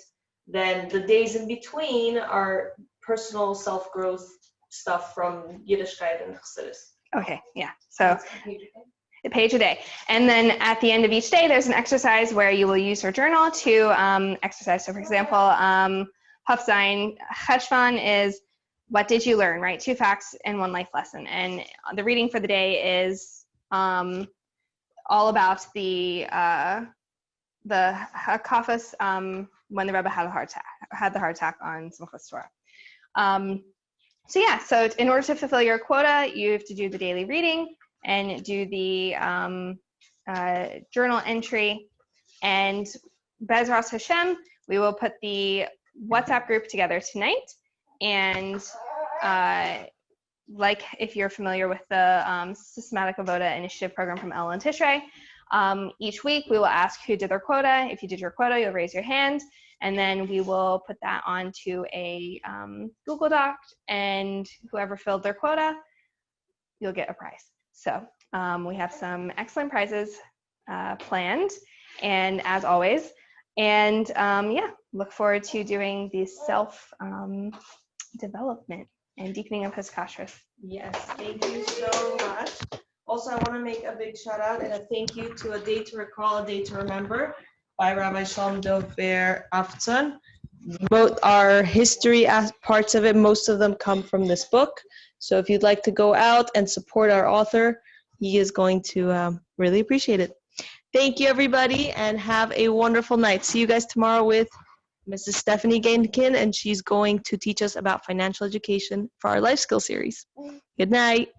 [SPEAKER 3] Then the days in between are personal self-growth stuff from Yiddishkeit and Chassidus.
[SPEAKER 1] Okay, yeah. So a page a day. And then at the end of each day, there's an exercise where you will use your journal to exercise. So for example, Haf Zayin Cheshvan is, what did you learn, right? 2 facts and 1 life lesson. And the reading for the day is all about the Hakafas when the Rebbe had the heart attack on Simchas Torah. So yeah, so in order to fulfill your quota, you have to do the daily reading and do the journal entry. And Bezras Hashem, we will put the WhatsApp group together tonight. And like if you're familiar with the Systematic Avoda initiative program from Elul and Tishrei, each week we will ask who did their quota. If you did your quota, you'll raise your hand, and then we will put that onto a Google Doc, and whoever filled their quota, you'll get a prize. So we have some excellent prizes planned, and as always, and yeah, look forward to doing the self development and deepening of his kashrus.
[SPEAKER 3] Yes, thank you so much. Also, I want to make a big shout out and a thank you to A Day to Recall, A Day to Remember by Rabbi Shalom Dover Aftzon. Both our history parts of it, most of them come from this book. So if you'd like to go out and support our author, he is going to really appreciate it. Thank you, everybody, and have a wonderful night. See you guys tomorrow with Mrs. Stephanie Gainkin, and she's going to teach us about financial education for our life skill series. Good night.